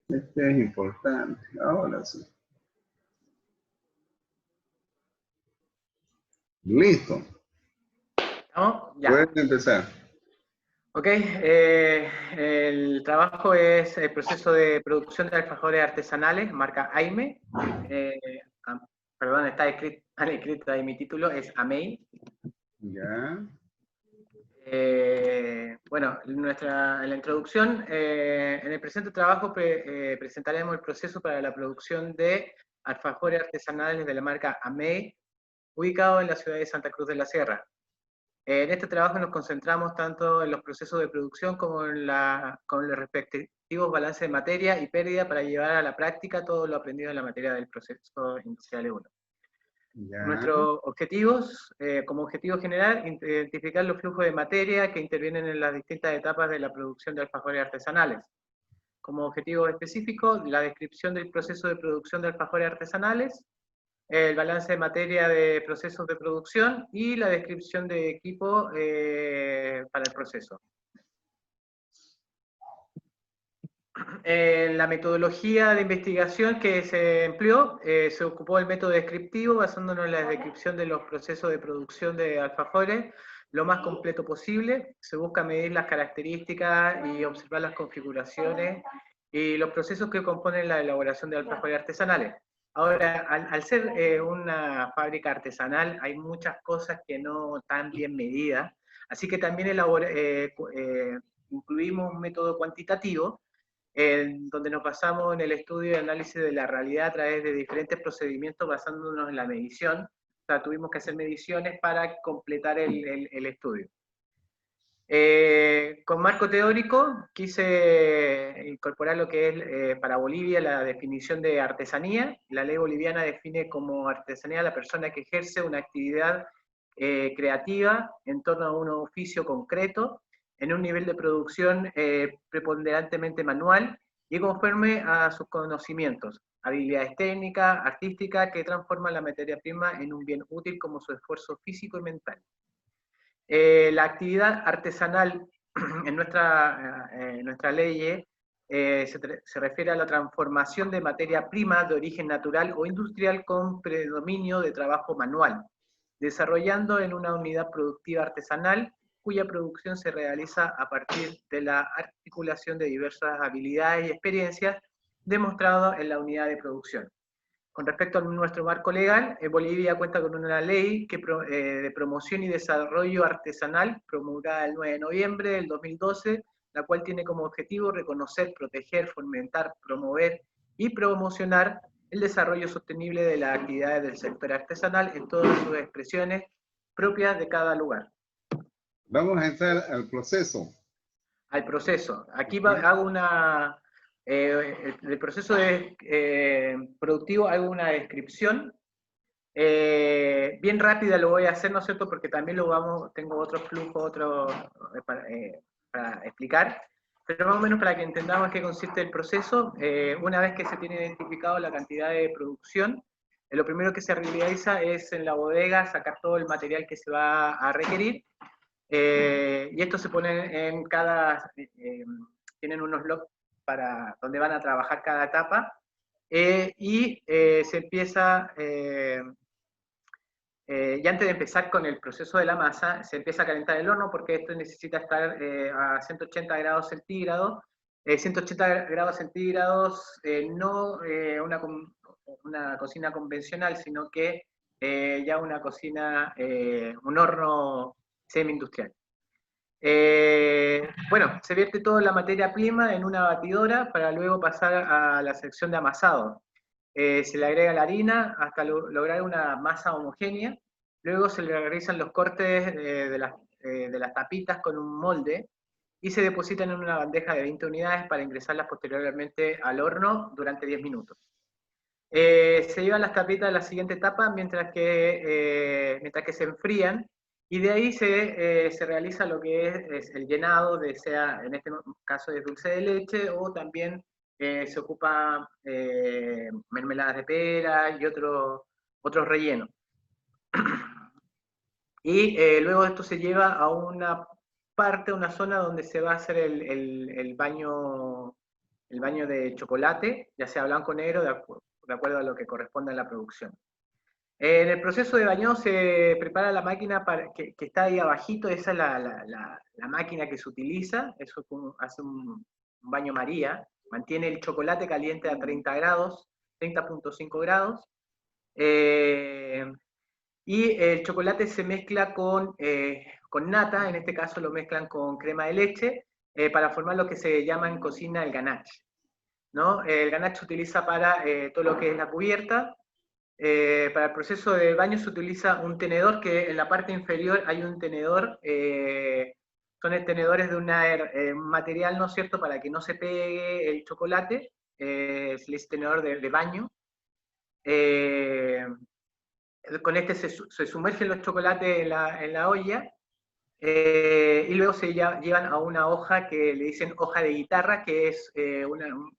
Este es importante. Ahora sí. Listo. ¿Estamos? Ya. Pueden empezar. Ok, el trabajo es el proceso de producción de alfajores artesanales, marca AIME. Eh, Perdón, está escrito, mal escrito ahí mi título, es AMEI. Ya. Bueno, en la introducción, en el presente trabajo presentaremos el proceso para la producción de alfajores artesanales de la marca AMEI, ubicado en la ciudad de Santa Cruz de la Sierra. En este trabajo nos concentramos tanto en los procesos de producción como con los respectivos balances de materia y pérdida para llevar a la práctica todo lo aprendido en la materia del proceso industrial 1. Ya. Nuestros objetivos, como objetivo general, identificar los flujos de materia que intervienen en las distintas etapas de la producción de alfajores artesanales. Como objetivo específico, la descripción del proceso de producción de alfajores artesanales, el balance de materia de procesos de producción y la descripción de equipo para el proceso. En la metodología de investigación que se empleó, se ocupó el método descriptivo basándonos en la descripción de los procesos de producción de alfajores lo más completo posible. Se busca medir las características y observar las configuraciones y los procesos que componen la elaboración de alfajores artesanales. Ahora, al ser una fábrica artesanal, hay muchas cosas que no están bien medidas, así que también incluimos un método cuantitativo donde nos basamos en el estudio y análisis de la realidad a través de diferentes procedimientos basándonos en la medición. O sea, tuvimos que hacer mediciones para completar el estudio. Con marco teórico quise incorporar lo que es para Bolivia la definición de artesanía. La ley boliviana define como artesanía a la persona que ejerce una actividad creativa en torno a un oficio concreto, en un nivel de producción preponderantemente manual y conforme a sus conocimientos, habilidades técnicas, artísticas, que transforman la materia prima en un bien útil como su esfuerzo físico y mental. La actividad artesanal en nuestra ley se refiere a la transformación de materia prima de origen natural o industrial con predominio de trabajo manual, desarrollando en una unidad productiva artesanal cuya producción se realiza a partir de la articulación de diversas habilidades y experiencias demostradas en la unidad de producción. Con respecto a nuestro marco legal, Bolivia cuenta con una ley de promoción y desarrollo artesanal promulgada el 9 de noviembre del 2012, la cual tiene como objetivo reconocer, proteger, fomentar, promover y promocionar el desarrollo sostenible de las actividades del sector artesanal en todas sus expresiones propias de cada lugar. Vamos a entrar al proceso. Al proceso. Aquí Ajá. hago el proceso productivo, hago una descripción bien rápida lo voy a hacer, ¿no es cierto? Porque también tengo otro flujo, para explicar, pero más o menos para que entendamos en qué consiste el proceso, una vez que se tiene identificado la cantidad de producción, lo primero que se realiza es en la bodega sacar todo el material que se va a requerir, y esto se pone tienen unos logs para donde van a trabajar cada etapa, y se empieza... y antes de empezar con el proceso de la masa, se empieza a calentar el horno porque esto necesita estar a 180 grados centígrados. 180 grados centígrados, no una cocina convencional, sino que ya una cocina, un horno semi-industrial. Bueno, se vierte toda la materia prima en una batidora para luego pasar a la sección de amasado. Se le agrega la harina hasta lograr una masa homogénea. Luego se le realizan los cortes de las tapitas con un molde y se depositan en una bandeja de 20 unidades para ingresarlas posteriormente al horno durante 10 minutos. Se llevan las tapitas a la siguiente etapa mientras que se enfrían, y de ahí se realiza lo que es el llenado, sea en este caso de dulce de leche, o también se ocupa mermeladas de pera y otros rellenos. Y luego esto se lleva a una zona donde se va a hacer el baño el baño de chocolate, ya sea blanco o negro, de acuerdo a lo que corresponda a la producción. En el proceso de bañado se prepara la máquina que está ahí abajito, esa es la máquina que se utiliza, eso hace un baño María, mantiene el chocolate caliente a 30 grados, 30.5 grados, y el chocolate se mezcla con nata, en este caso lo mezclan con crema de leche, para formar lo que se llama en cocina el ganache, ¿no? El ganache se utiliza para todo lo que es la cubierta. Para el proceso de baño se utiliza un tenedor, que en la parte inferior hay un tenedor, son tenedores de un material, ¿no es cierto?, para que no se pegue el chocolate, se le dice tenedor de baño. Con este se sumergen los chocolates en la olla, y luego se llevan a una hoja que le dicen hoja de guitarra, que es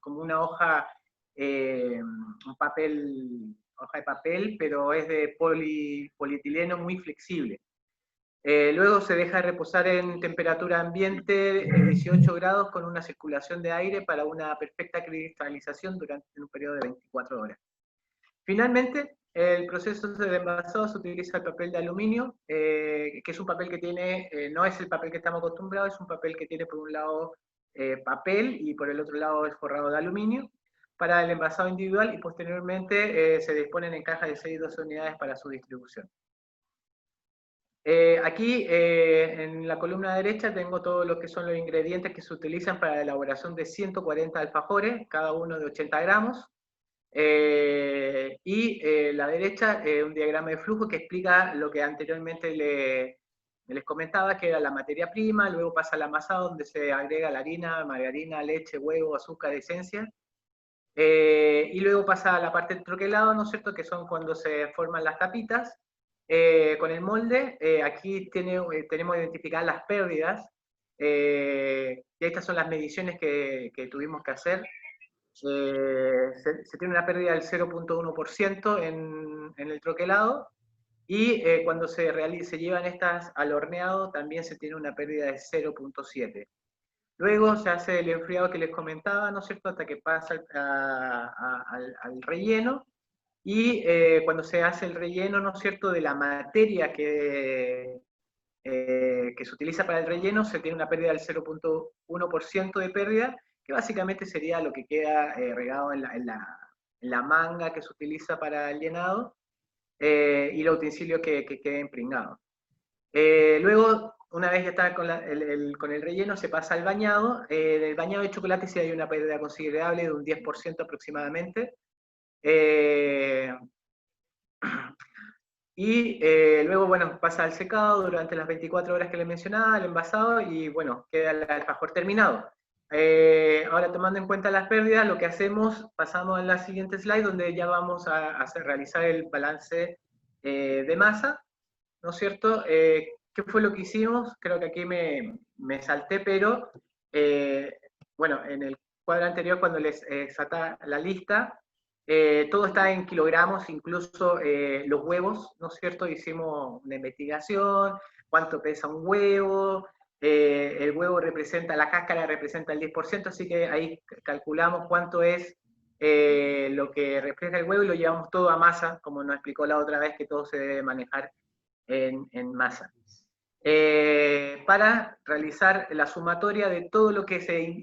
como una hoja, un papel, hoja de papel, pero es de polietileno muy flexible. Luego se deja reposar en temperatura ambiente 18 grados con una circulación de aire para una perfecta cristalización durante un periodo de 24 horas. Finalmente, el proceso de envasado se utiliza el papel de aluminio, que es un papel que tiene, no es el papel que estamos acostumbrados, es un papel que tiene por un lado papel y por el otro lado es forrado de aluminio, para el envasado individual, y posteriormente se disponen en cajas de 6 y 12 unidades para su distribución. Aquí en la columna derecha tengo todo lo que son los ingredientes que se utilizan para la elaboración de 140 alfajores, cada uno de 80 gramos. La derecha, un diagrama de flujo que explica lo que anteriormente les comentaba, que era la materia prima, luego pasa al amasado, donde se agrega la harina, margarina, leche, huevo, azúcar, esencia, y luego pasa a la parte del troquelado, ¿no es cierto?, que son cuando se forman las tapitas, con el molde. Aquí tenemos identificadas las pérdidas, y estas son las mediciones que tuvimos que hacer. Se tiene una pérdida del 0.1% en el troquelado, y cuando se llevan estas al horneado también se tiene una pérdida de 0.7%. Luego se hace el enfriado que les comentaba, ¿no es cierto?, hasta que pasa al relleno, y cuando se hace el relleno, ¿no es cierto?, de la materia que se utiliza para el relleno, se tiene una pérdida del 0.1% de pérdida, que básicamente sería lo que queda regado en la manga que se utiliza para el llenado, y los utensilios que queden impregnados. Luego, una vez ya está con el relleno, se pasa al bañado. Del bañado de chocolate sí hay una pérdida considerable de un 10% aproximadamente. Luego, bueno, pasa al secado durante las 24 horas que les mencionaba, el envasado, y bueno, queda el alfajor terminado. Ahora, tomando en cuenta las pérdidas, lo que hacemos, pasamos a la siguiente slide, donde ya vamos a realizar el balance de masa, ¿no es cierto? ¿Qué fue lo que hicimos? Creo que aquí me salté, pero bueno, en el cuadro anterior, cuando les saltaba la lista, todo está en kilogramos, incluso los huevos, ¿no es cierto? Hicimos una investigación, cuánto pesa un huevo, el huevo representa, la cáscara representa el 10%, así que ahí calculamos cuánto es lo que refleja el huevo, y lo llevamos todo a masa, como nos explicó la otra vez, que todo se debe manejar en masa. Para realizar la sumatoria de todo lo que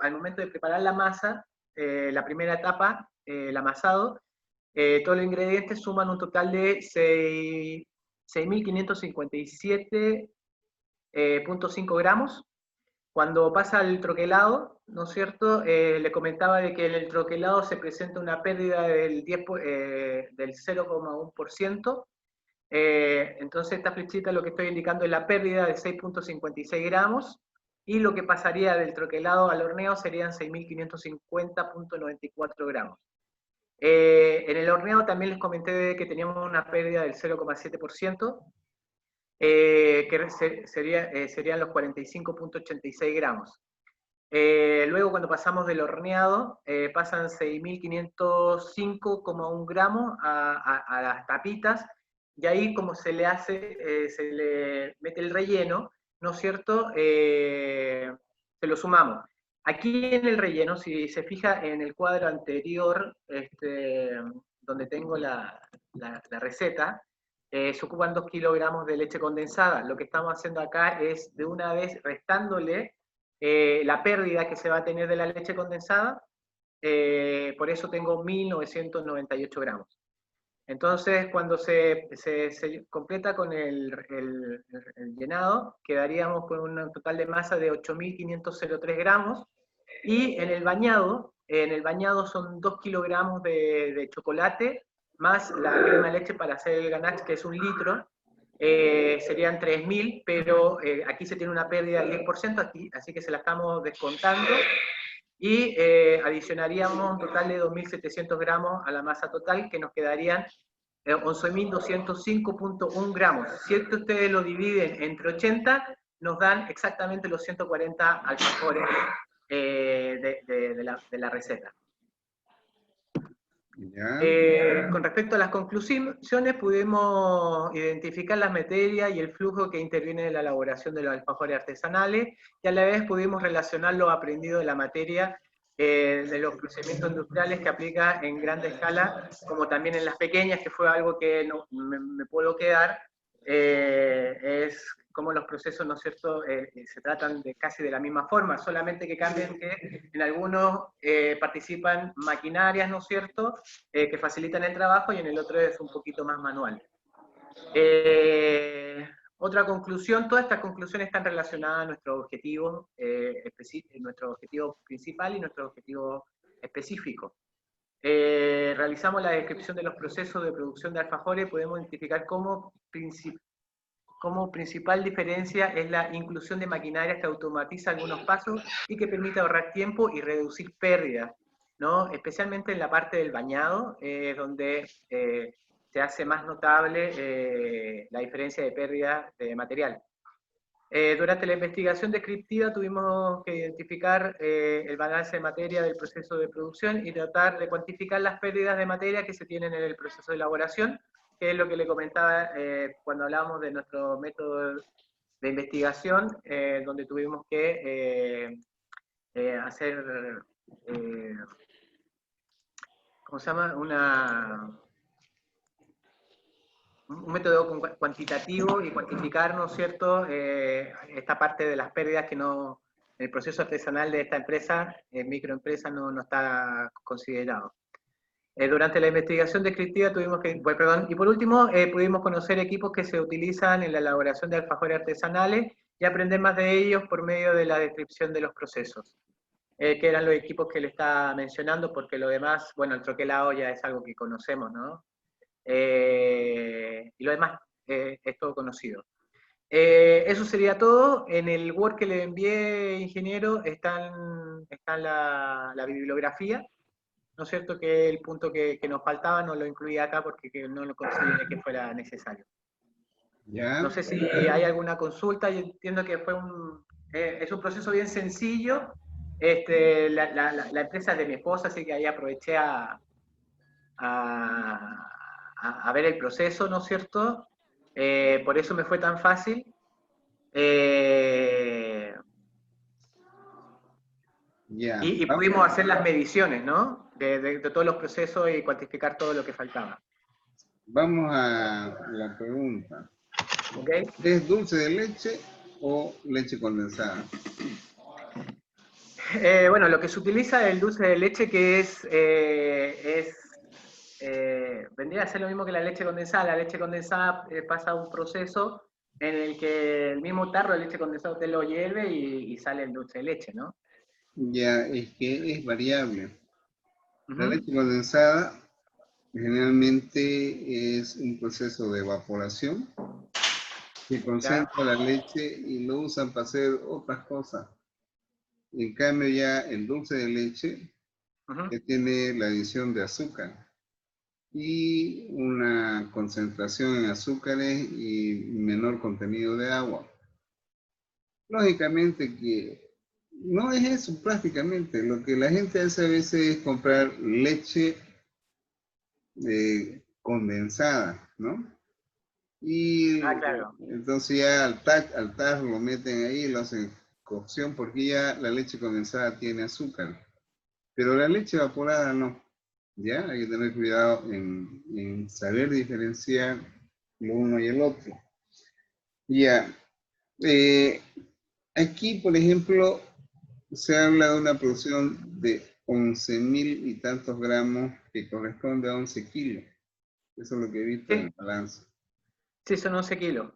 al momento de preparar la masa, la primera etapa, el amasado, todos los ingredientes suman un total de 6.557.5 gramos. Cuando pasa al troquelado, ¿no es cierto? Le comentaba de que en el troquelado se presenta una pérdida del 0,1%. Entonces esta flechita lo que estoy indicando es la pérdida de 6.56 gramos, y lo que pasaría del troquelado al horneo serían 6.550.94 gramos. En el horneado también les comenté que teníamos una pérdida del 0,7%, que serían los 45.86 gramos. Luego, cuando pasamos del horneado, pasan 6.505,1 gramos a las tapitas, y ahí, como se le mete el relleno, ¿no es cierto?, se lo sumamos. Aquí en el relleno, si se fija en el cuadro anterior, donde tengo la receta, se ocupan 2 kilogramos de leche condensada. Lo que estamos haciendo acá es, de una vez, restándole la pérdida que se va a tener de la leche condensada, por eso tengo 1998 gramos. Entonces, cuando se completa con el llenado, quedaríamos con un total de masa de 8.503 gramos, y en el bañado son 2 kilogramos de chocolate, más la crema de leche para hacer el ganache, que es 1 litro, serían 3.000, pero aquí se tiene una pérdida del 10%, así que se la estamos descontando, y adicionaríamos un total de 2.700 gramos a la masa total, que nos quedarían 11.205.1 gramos. Si es que ustedes lo dividen entre 80, nos dan exactamente los 140 alfajores de la receta. Con respecto a las conclusiones, pudimos identificar las materias y el flujo que interviene en la elaboración de los alfajores artesanales, y a la vez pudimos relacionar lo aprendido de la materia de los procedimientos industriales que aplica en grande escala, como también en las pequeñas, que fue algo que no, me puedo quedar, es como los procesos, ¿no es cierto?, se tratan casi de la misma forma, solamente que cambian que en algunos participan maquinarias, ¿no es cierto?, que facilitan el trabajo, y en el otro es un poquito más manual. Otra conclusión: todas estas conclusiones están relacionadas a nuestro objetivo principal y nuestro objetivo específico. Realizamos la descripción de los procesos de producción de alfajores y podemos identificar como principal diferencia es la inclusión de maquinarias que automatiza algunos pasos y que permite ahorrar tiempo y reducir pérdidas, ¿no? Especialmente en la parte del bañado, donde se hace más notable la diferencia de pérdida de material. Durante la investigación descriptiva tuvimos que identificar el balance de materia del proceso de producción y tratar de cuantificar las pérdidas de materia que se tienen en el proceso de elaboración, que es lo que le comentaba cuando hablábamos de nuestro método de investigación, donde tuvimos que hacer, ¿cómo se llama?, un método cuantitativo y cuantificar, ¿no es cierto?, esta parte de las pérdidas que no, en el proceso artesanal de esta empresa, microempresa, no está considerado. Durante la investigación descriptiva tuvimos que, y por último, pudimos conocer equipos que se utilizan en la elaboración de alfajores artesanales y aprender más de ellos por medio de la descripción de los procesos, que eran los equipos que le estaba mencionando, porque lo demás, bueno, el troquelado ya es algo que conocemos, ¿no? Y lo demás es todo conocido. Eso sería todo. En el Word que le envié, ingeniero, está la bibliografía, ¿no es cierto?, que el punto que nos faltaba no lo incluía acá porque no lo consideré que fuera necesario. ¿Ya? No sé si hay alguna consulta. Yo entiendo que es un proceso bien sencillo. La empresa es de mi esposa, así que ahí aproveché a ver el proceso, ¿no es cierto? Por eso me fue tan fácil. Y pudimos hacer las mediciones, ¿no? De todos los procesos y cuantificar todo lo que faltaba. Vamos a la pregunta. ¿Okay? ¿Es dulce de leche o leche condensada? Bueno, lo que se utiliza es el dulce de leche, que vendría a ser lo mismo que la leche condensada. La leche condensada pasa un proceso en el que el mismo tarro de leche condensada usted lo hierve y sale el dulce de leche, ¿no? Ya, es que es variable. La leche condensada generalmente es un proceso de evaporación que concentra la leche y lo usan para hacer otras cosas. En cambio ya el dulce de leche que tiene la adición de azúcar y una concentración en azúcares y menor contenido de agua. Lógicamente que no es eso prácticamente. Lo que la gente hace a veces es comprar leche condensada, ¿no? Y claro. entonces ya al TAC lo meten ahí, lo hacen cocción porque ya la leche condensada tiene azúcar. Pero la leche evaporada no. ¿Ya? Hay que tener cuidado en saber diferenciar lo uno y el otro. Ya. Aquí, por ejemplo, se habla de una producción de 11.000 y tantos gramos que corresponde a 11 kilos. Eso es lo que he visto en Sí, el balance. sí, son 11 kilos.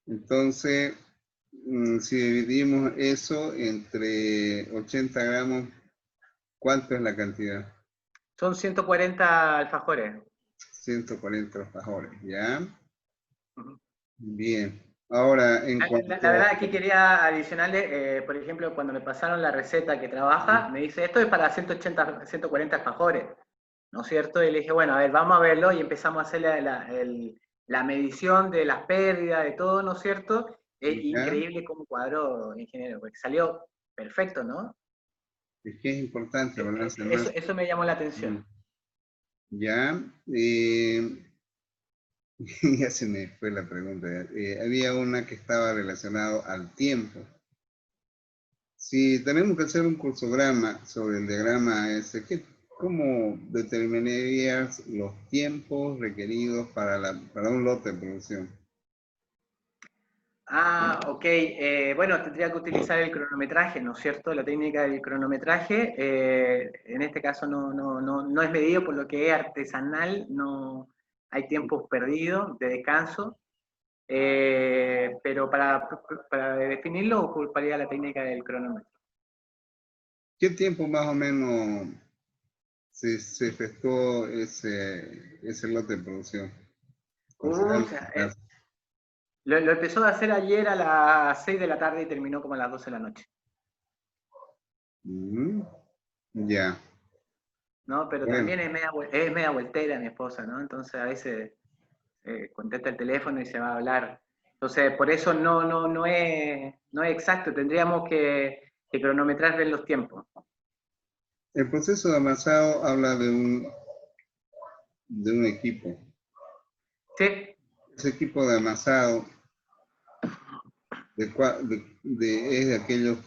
Entonces, si dividimos eso entre 80 gramos, ¿cuánto es la cantidad? Son 140 alfajores. 140 alfajores, ¿ya? Ujú. Bien. Ahora, en La cuanto... verdad, aquí quería adicionarle, por ejemplo, cuando me pasaron la receta que trabaja, me dice, esto es para 180, 140 alfajores, ¿no es cierto? Y le dije, bueno, a ver, vamos a verlo, y empezamos a hacer la medición de las pérdidas, de todo, ¿no es cierto? Es ¿Ya? increíble cómo cuadró, ingeniero, porque salió perfecto, ¿no? Es que es importante hablarse Eso, más. eso me llamó la atención. ¿Ya? Ya se me fue la pregunta. Había una que estaba relacionada al tiempo. Si tenemos que hacer un cursograma sobre el diagrama ese, ¿cómo determinarías los tiempos requeridos para un lote de producción? Ah, ok. Bueno, tendría que utilizar el cronometraje, ¿no es cierto? La técnica del cronometraje. En este caso no es medido por lo que es artesanal, no hay tiempos perdidos de descanso. Pero para definirlo ocuparía la técnica del cronómetro. ¿Qué tiempo más o menos se efectuó ese lote de producción? O Considerando sea, tu caso. lo empezó a hacer ayer a las 6 de la tarde y terminó como a las 12 de la noche. Mm, ya. ¿No? Pero Bueno, también es media vueltera mi esposa, ¿no? Entonces a veces contesta el teléfono y se va a hablar. Entonces, por eso no es exacto, tendríamos que cronometrar bien los tiempos. el proceso de amasado habla de un equipo. Sí, Ese equipo de amasado es de aquellos,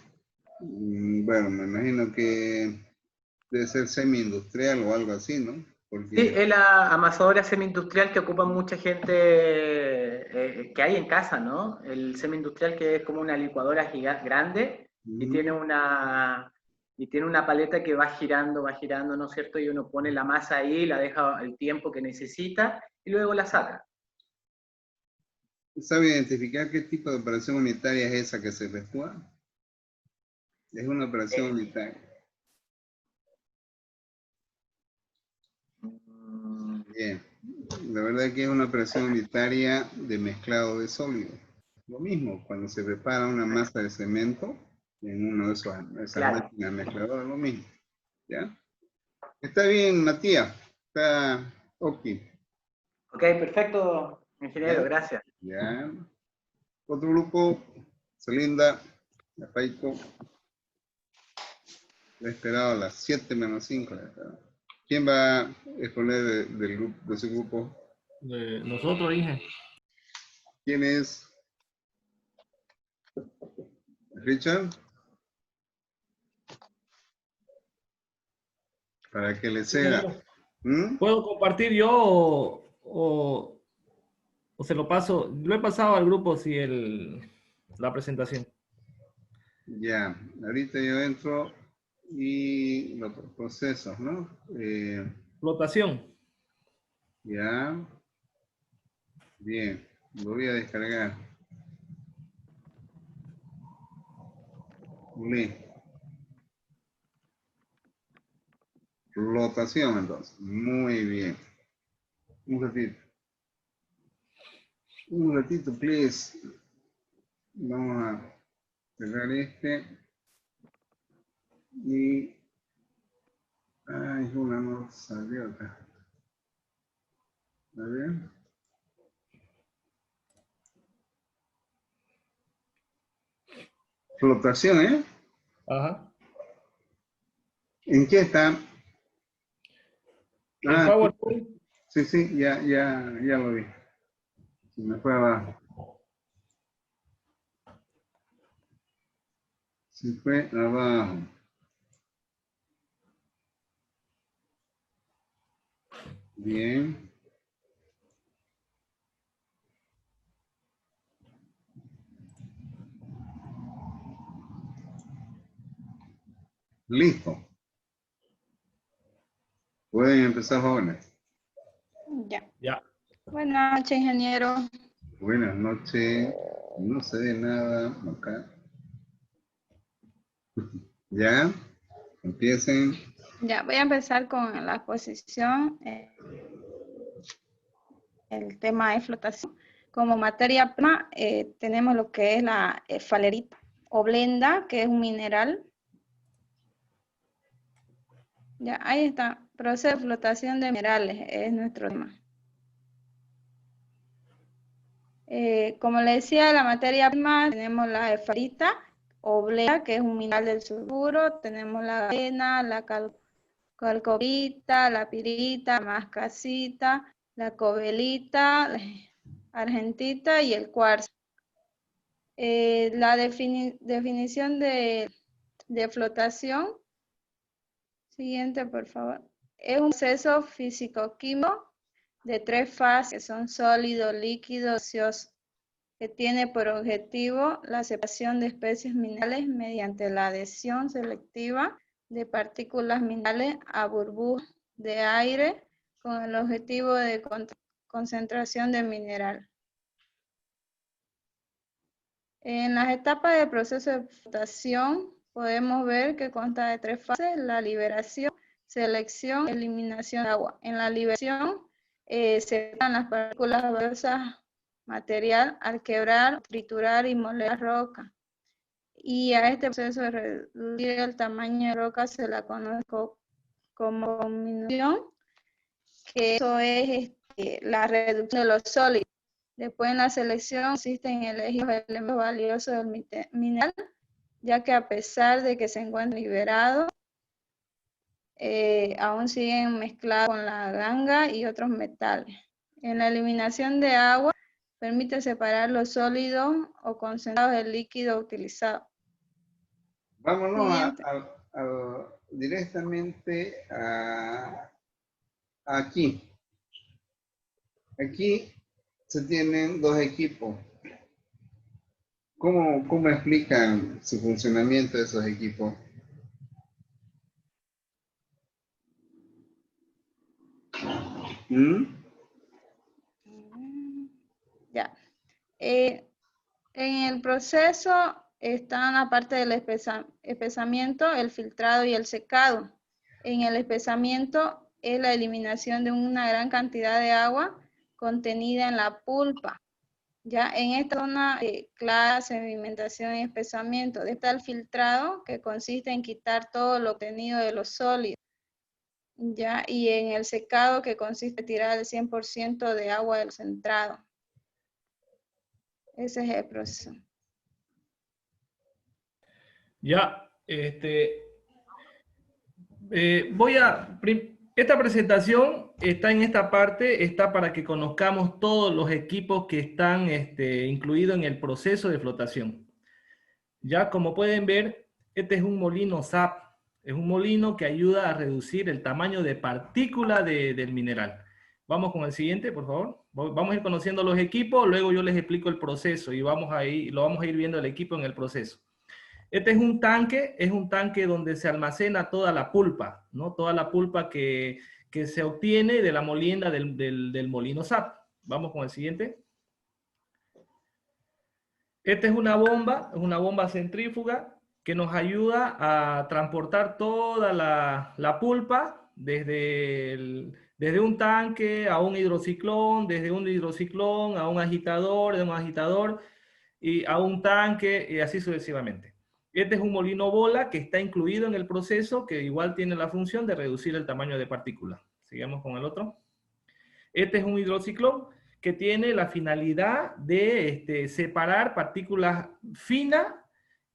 bueno, me imagino que debe ser semi-industrial o algo así, ¿no? sí, Porque, es la amasadora semi-industrial que ocupa mucha gente que hay en casa, ¿no? El semi-industrial que es como una licuadora grande y tiene mm, una paleta que va girando, ¿no es cierto? Y uno pone la masa ahí, la deja el tiempo que necesita y luego la saca. ¿sabe identificar qué tipo de operación unitaria es esa que se efectúa? Es una operación Eh, unitaria. mm, Bien. La verdad que es una operación unitaria de mezclado de sólidos. Lo mismo, cuando se prepara una masa de cemento en uno de esas claro. máquinas mezcladoras, lo mismo. ¿Ya? Está bien, Matías. Está óptimo. Ok, perfecto, ingeniero, ¿Ya? gracias. Ya. Otro grupo, Celinda, Yapaico, le he esperado a las 7 menos 5. ¿Quién va a exponer del grupo, de su grupo? Nosotros, dije. ¿Quién es? Richard, para que le ceda. Ingeniero, ¿Mm? ¿puedo compartir yo o se lo paso? Lo he pasado al grupo, si la presentación. Ya, ahorita yo entro y los procesos, ¿no? Flotación. Ya, bien, lo voy a descargar. Listo. Flotación, entonces. Muy bien. Un ratito. Un ratito, please. Vamos a cerrar este. Y... Ay, una no salió acá. A ver. Flotación, ¿eh? Ajá. ¿En qué está? En Ah, PowerPoint. sí, sí, ya lo vi. Se me fue abajo. Se fue abajo. Bien. Listo. Pueden empezar, jóvenes. Ya. Ya. Buenas noches, ingeniero. Buenas noches. No se ve nada acá. ¿Ya? Empiecen. Ya, voy a empezar con la exposición. El tema de flotación. Como materia prima, tenemos lo que es la falerita o blenda, que es un mineral. Ya, ahí está. Proceso de flotación de minerales es nuestro tema. Como le decía, la materia prima, tenemos la esfarita o blenda, que es un mineral del sulfuro. Tenemos la galena, la calcopita, la pirita, la mascasita, la cobelita, la argentita y el cuarzo. La definición de flotación, siguiente por favor, es un proceso físico-químico de 3 fases, que son sólido, líquido, gaseoso, que tiene por objetivo la separación de especies minerales mediante la adhesión selectiva de partículas minerales a burbujas de aire con el objetivo de concentración del mineral. En las etapas del proceso de flotación podemos ver que consta de 3 fases: la liberación, selección, eliminación de agua. En la liberación se separan las partículas gaseosas material al quebrar, triturar y moler la roca. Y a este proceso de reducir el tamaño de roca se la conoce como conminación, que eso es la reducción de los sólidos. Después en la selección existen elegidos elementos valiosos del mineral, ya que a pesar de que se encuentran liberados, aún siguen mezclados con la ganga y otros metales. En la eliminación de agua, permite separar los sólidos o concentrados del líquido utilizado. Vámonos directamente aquí. Aquí se tienen 2 equipos. ¿Cómo explican su funcionamiento de esos equipos? Ya. En el proceso están la parte del espesamiento, el filtrado y el secado. En el espesamiento es la eliminación de una gran cantidad de agua contenida en la pulpa. Ya en esta zona clara, sedimentación y espesamiento. Está el filtrado, que consiste en quitar todo lo obtenido de los sólidos. Ya, y en el secado, que consiste en tirar el 100% de agua del concentrado. Ese es el proceso. Ya, esta presentación está en esta parte, está para que conozcamos todos los equipos que están incluidos en el proceso de flotación. Ya, como pueden ver, este es un molino SAP. Es un molino que ayuda a reducir el tamaño de partícula del mineral. Vamos con el siguiente, por favor. Vamos a ir conociendo los equipos, luego yo les explico el proceso y lo vamos a ir viendo el equipo en el proceso. Este es un tanque donde se almacena toda la pulpa, ¿no? Toda la pulpa que se obtiene de la molienda del molino SAP. Vamos con el siguiente. Esta es una bomba centrífuga que nos ayuda a transportar toda la pulpa desde un tanque a un hidrociclón, desde un hidrociclón a un agitador, de un agitador y a un tanque y así sucesivamente. Este es un molino bola que está incluido en el proceso, que igual tiene la función de reducir el tamaño de partículas. Sigamos con el otro. Este es un hidrociclón que tiene la finalidad de separar partículas finas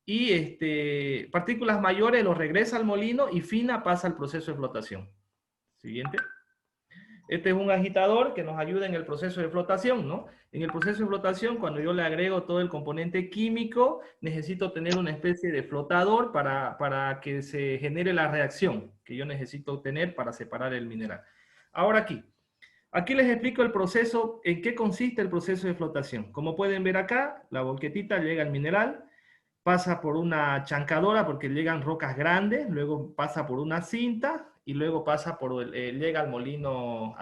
y partículas mayores, lo regresa al molino y fina pasa al proceso de flotación. Siguiente. Este es un agitador que nos ayuda en el proceso de flotación, ¿no? En el proceso de flotación, cuando yo le agrego todo el componente químico, necesito tener una especie de flotador para que se genere la reacción que yo necesito tener para separar el mineral. Ahora aquí les explico el proceso, en qué consiste el proceso de flotación. Como pueden ver acá, la boquetita llega al mineral, pasa por una chancadora porque llegan rocas grandes, luego pasa por una cinta y luego pasa llega al molino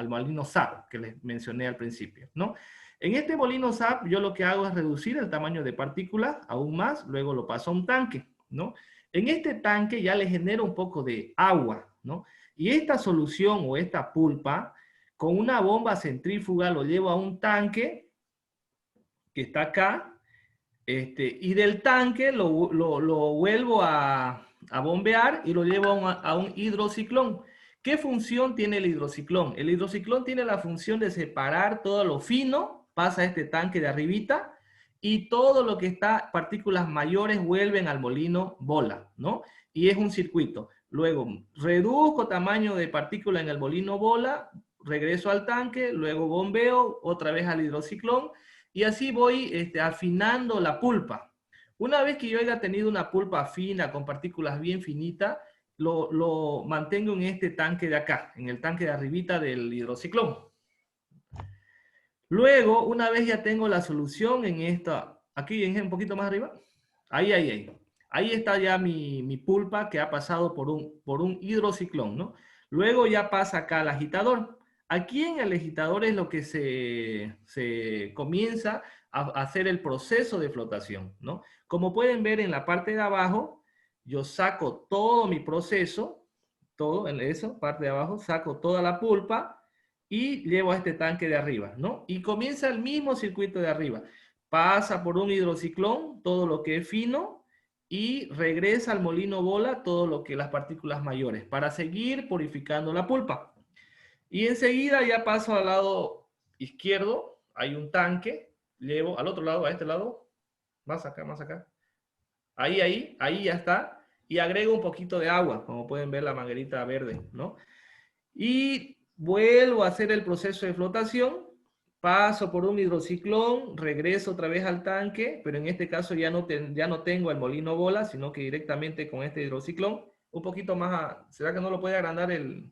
SAP que les mencioné al principio, ¿no? En este molino SAP yo lo que hago es reducir el tamaño de partículas aún más, luego lo paso a un tanque, ¿no? En este tanque ya le genero un poco de agua, ¿no? Y esta solución o esta pulpa, con una bomba centrífuga lo llevo a un tanque que está acá, y del tanque lo vuelvo a bombear y lo llevo a un hidrociclón. ¿Qué función tiene el hidrociclón? El hidrociclón tiene la función de separar todo lo fino, pasa a este tanque de arribita, y todo lo que está, partículas mayores, vuelven al molino bola, ¿no? Y es un circuito. Luego, reduzco tamaño de partícula en el molino bola, regreso al tanque, luego bombeo, otra vez al hidrociclón, y así voy afinando la pulpa. Una vez que yo haya tenido una pulpa fina con partículas bien finitas, lo mantengo en este tanque de acá, en el tanque de arribita del hidrociclón. Luego, una vez ya tengo la solución en esta, aquí un poquito más arriba, ahí. Ahí está ya mi pulpa que ha pasado por un hidrociclón, ¿no? Luego ya pasa acá al agitador. Aquí en el agitador es lo que se comienza a hacer el proceso de flotación, ¿no? Como pueden ver en la parte de abajo, yo saco todo mi proceso, todo en eso, parte de abajo, saco toda la pulpa y llevo a este tanque de arriba, ¿no? Y comienza el mismo circuito de arriba. Pasa por un hidrociclón, todo lo que es fino, y regresa al molino bola todo lo que las partículas mayores, para seguir purificando la pulpa. Y enseguida ya paso al lado izquierdo, hay un tanque, llevo al otro lado, a este lado, más acá. Ahí ya está. Y agrego un poquito de agua, como pueden ver la manguerita verde, ¿no? Y vuelvo a hacer el proceso de flotación, paso por un hidrociclón, regreso otra vez al tanque, pero en este caso ya no tengo el molino bola, sino que directamente con este hidrociclón, un poquito más, ¿será que no lo puede agrandar el...?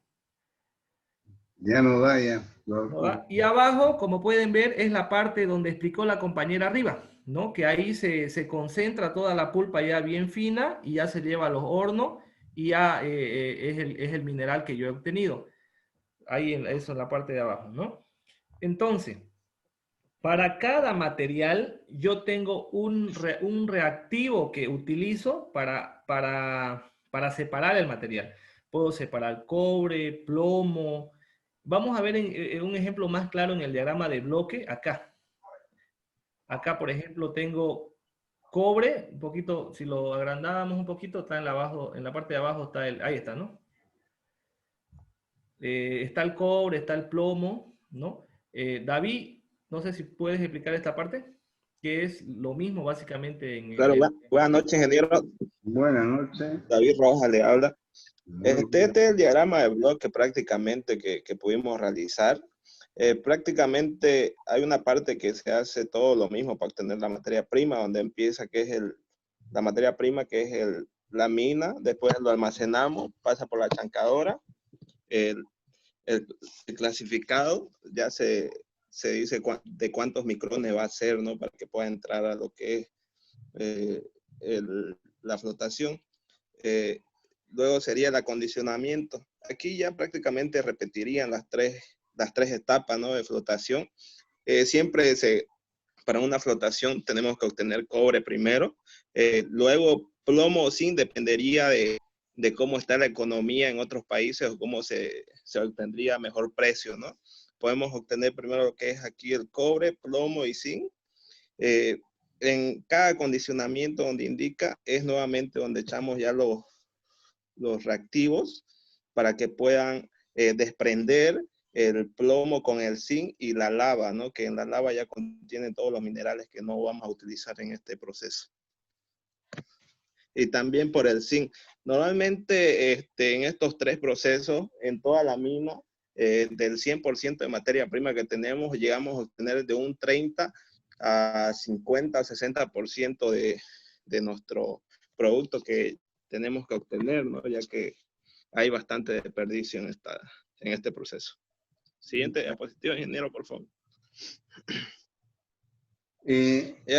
Ya no da, ya. ¿No da? Y abajo, como pueden ver, es la parte donde explicó la compañera arriba, ¿no? Que ahí se concentra toda la pulpa ya bien fina y ya se lleva a los hornos y ya es el mineral que yo he obtenido. Ahí eso en la parte de abajo, ¿no? Entonces, para cada material yo tengo un reactivo que utilizo para separar el material. Puedo separar cobre, plomo. Vamos a ver en un ejemplo más claro en el diagrama de bloque, acá. Acá, por ejemplo, tengo cobre, un poquito, si lo agrandamos un poquito, está en la parte de abajo está ahí está, ¿no? Está el cobre, está el plomo, ¿no? David, no sé si puedes explicar esta parte, que es lo mismo básicamente en Claro, buenas noches, ingeniero. Buenas noches. David Rojas le habla. Este es el diagrama de bloque prácticamente que pudimos realizar. Prácticamente hay una parte que se hace todo lo mismo para obtener la materia prima, donde empieza que es la materia prima, que es la mina, después lo almacenamos, pasa por la chancadora, el clasificado, ya se dice de cuántos micrones va a ser, ¿no? Para que pueda entrar a lo que es la flotación. Luego sería el acondicionamiento. Aquí ya prácticamente repetirían las tres etapas, ¿no? De flotación. Siempre para una flotación tenemos que obtener cobre primero. Luego plomo o zinc dependería de cómo está la economía en otros países o cómo se obtendría mejor precio, ¿no? Podemos obtener primero lo que es aquí el cobre, plomo y zinc. En cada acondicionamiento donde indica es nuevamente donde echamos ya los reactivos para que puedan desprender el plomo con el zinc y la lava, ¿no? Que en la lava ya contienen todos los minerales que no vamos a utilizar en este proceso. Y también por el zinc. Normalmente en estos tres procesos, en toda la mina, del 100% de materia prima que tenemos, llegamos a obtener de un 30 a 50 o 60% de nuestro producto que tenemos que obtener, ¿no? Ya que hay bastante desperdicio en este proceso. Siguiente diapositiva, ingeniero, por favor.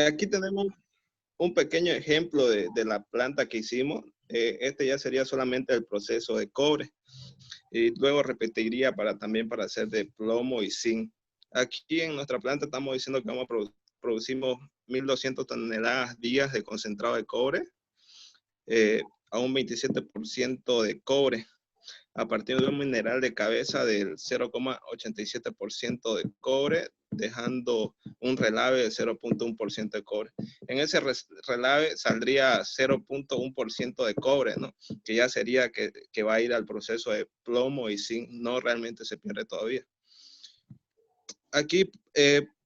Aquí tenemos un pequeño ejemplo de la planta que hicimos. Este ya sería solamente el proceso de cobre. Y luego repetiría también para hacer de plomo y zinc. Aquí en nuestra planta estamos diciendo que producimos 1.200 toneladas días de concentrado de cobre a un 27% de cobre, a partir de un mineral de cabeza del 0,87% de cobre, dejando un relave de 0,1% de cobre. En ese relave saldría 0,1% de cobre, ¿no? Que ya sería que va a ir al proceso de plomo y zinc, no realmente se pierde todavía. Aquí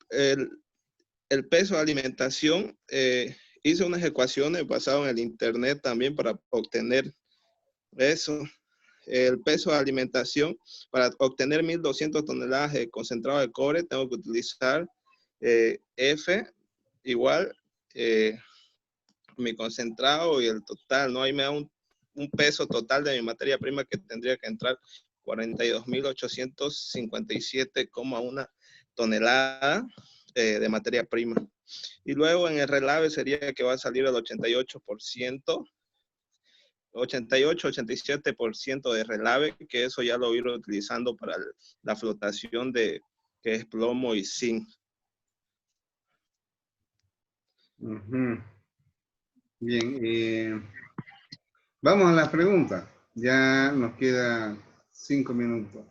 el peso de alimentación, hice unas ecuaciones basadas en el internet también para obtener eso. El peso de alimentación, para obtener 1.200 toneladas de concentrado de cobre, tengo que utilizar F igual mi concentrado y el total, ¿no? Ahí me da un peso total de mi materia prima que tendría que entrar 42.857,1 toneladas de materia prima. Y luego en el relave sería que va a salir el 88-87% de relave, que eso ya lo voy a ir utilizando para la flotación que es plomo y zinc. Bien, vamos a las preguntas. Ya nos queda 5 minutos.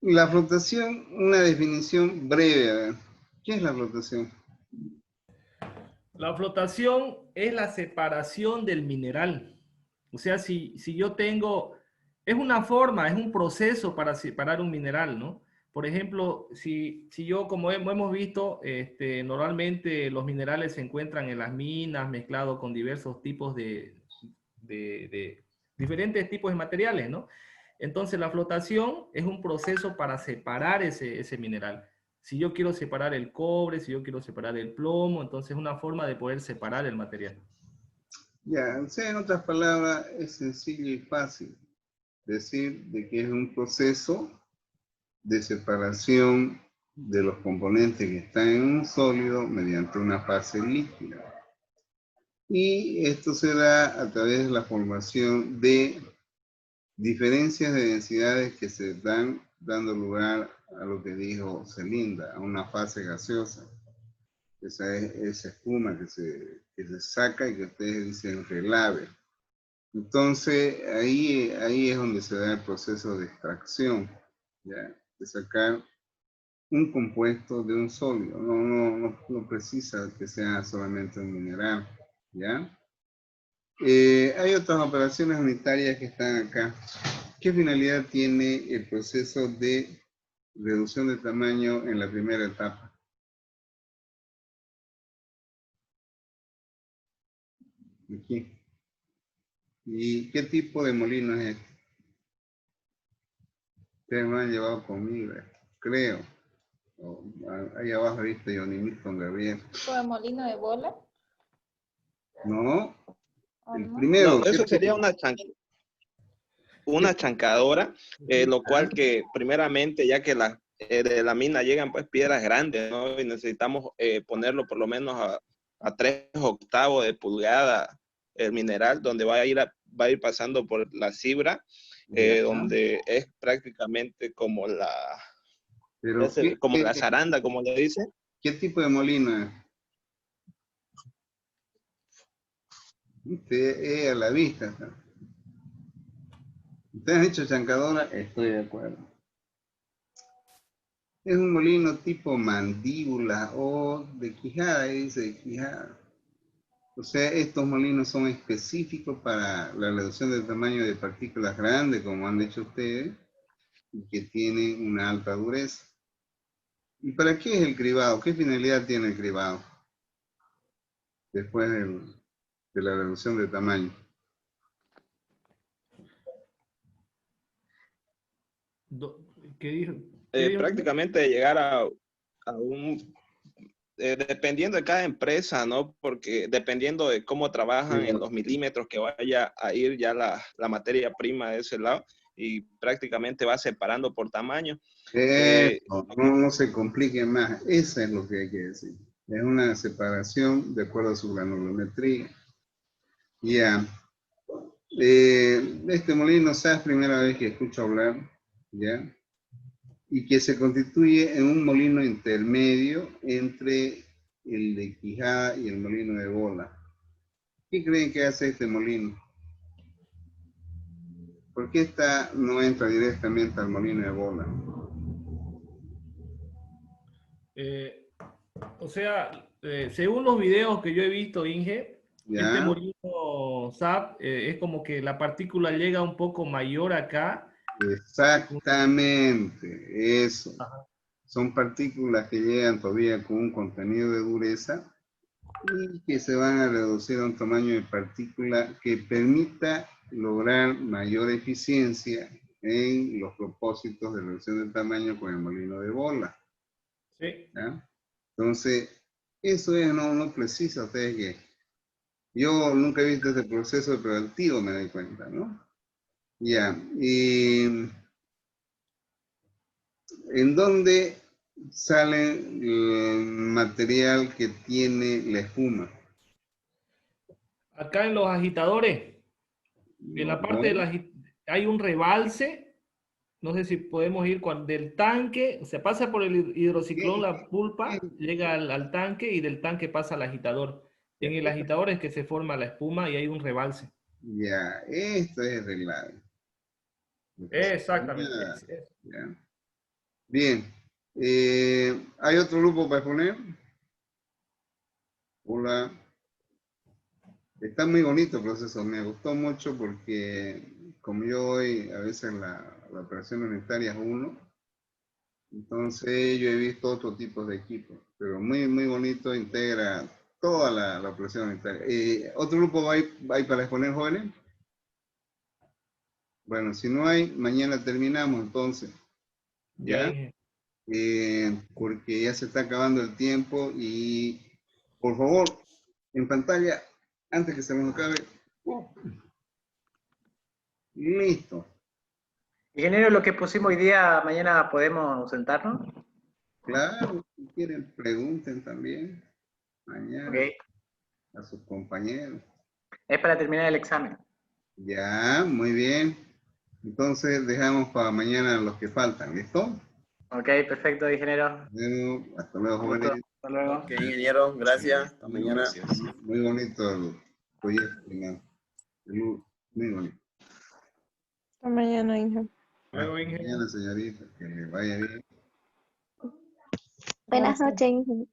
La flotación, una definición breve. A ver. ¿Qué es la flotación? La flotación es la separación del mineral. O sea, si yo tengo, es una forma, es un proceso para separar un mineral, ¿no? Por ejemplo, si yo, como hemos visto, normalmente los minerales se encuentran en las minas mezclados con diversos tipos de diferentes tipos de materiales, ¿no? Entonces la flotación es un proceso para separar ese mineral. Si yo quiero separar el cobre, si yo quiero separar el plomo, entonces es una forma de poder separar el material. Ya, o sea, en otras palabras, es sencillo y fácil decir de que es un proceso de separación de los componentes que están en un sólido mediante una fase líquida. Y esto se da a través de la formación de diferencias de densidades que se dan dando lugar a lo que dijo Celinda, a una fase gaseosa. Esa es esa espuma que se saca y que ustedes dicen relave. Entonces, ahí es donde se da el proceso de extracción, ¿ya? De sacar un compuesto de un sólido. No precisa que sea solamente un mineral, ¿ya? Hay otras operaciones unitarias que están acá. ¿Qué finalidad tiene el proceso de reducción de tamaño en la primera etapa? Aquí. ¿Y qué tipo de molino es este? Ustedes me han llevado conmigo, creo. Ahí abajo viste Johnny Milton Gabriel. ¿Tipo de molino de bola? No, ¿O el no? primero. No, eso sería una chancadora, lo cual que primeramente, ya que de la mina llegan pues piedras grandes, ¿no? Y necesitamos ponerlo por lo menos a 3/8 de pulgada el mineral, donde va a ir pasando por la fibra, donde es prácticamente como Pero como la zaranda, como le dicen. ¿qué tipo de molino es? Es a la vista. ¿No? ¿Ustedes han hecho chancadora? Estoy de acuerdo. Es un molino tipo mandíbula o de quijada, dice de quijada. O sea, estos molinos son específicos para la reducción del tamaño de partículas grandes, como han dicho ustedes, y que tienen una alta dureza. ¿Y para qué es el cribado? ¿Qué finalidad tiene el cribado? Después de la reducción de tamaño. ¿Qué dijo? ¿Qué dijo? Prácticamente llegar a un, dependiendo de cada empresa, ¿no? Porque dependiendo de cómo trabajan en los milímetros que vaya a ir ya la materia prima de ese lado, y prácticamente va separando por tamaño. No se complique más, eso es lo que hay que decir. Es una separación de acuerdo a su granulometría. Ya. Este molino SAS, primera vez que escucho hablar, ¿ya? Y que se constituye en un molino intermedio entre el de Quijada y el molino de Bola. ¿Qué creen que hace este molino? ¿Por qué esta no entra directamente al molino de Bola? O sea, según los videos que yo he visto, Inge, ¿Ya? este molino SAP es como que la partícula llega un poco mayor acá. Exactamente, eso. Ajá. Son partículas que llegan todavía con un contenido de dureza y que se van a reducir a un tamaño de partícula que permita lograr mayor eficiencia en los propósitos de reducción del tamaño con el molino de bola. Sí. ¿Ya? Entonces, eso es, no precisa ustedes que yo nunca he visto este proceso productivo, me doy cuenta, ¿no? Ya, y ¿en dónde sale el material que tiene la espuma? Acá en los agitadores, en la parte de No, hay un rebalse. No sé si podemos ir del tanque, se pasa por el hidrociclón, la pulpa, llega al tanque y del tanque pasa al agitador. En el agitador es que se forma la espuma y hay un rebalse. ya, esto es relave. Exactamente. Ya. Bien, ¿hay otro grupo para exponer? Hola. Está muy bonito el proceso, me gustó mucho porque como yo voy a veces la operación unitaria es 1, entonces yo he visto otro tipo de equipos, pero muy, muy bonito, integra toda la operación unitaria. ¿Otro grupo hay para exponer, jóvenes? Bueno, si no hay, mañana terminamos entonces, Ya, ¿ya? Inge. Porque ya se está acabando el tiempo y por favor, en pantalla, antes que se nos acabe, listo. Ingeniero, lo que pusimos hoy día, mañana podemos ausentarnos. Claro, si quieren, pregunten también Ok. mañana a sus compañeros. Es para terminar el examen. Ya, muy bien. Entonces dejamos para mañana los que faltan, ¿listo? Ok, perfecto, ingeniero. Bueno, hasta luego, Un gusto. jóvenes. Hasta luego. Ok, ingeniero, gracias. Hasta Muy, mañana. muy bonito el proyecto final. Muy bonito. Hasta mañana, Inge. Luego, Hasta Inge. mañana, señorita, que le vaya bien. Buenas noches, Inge.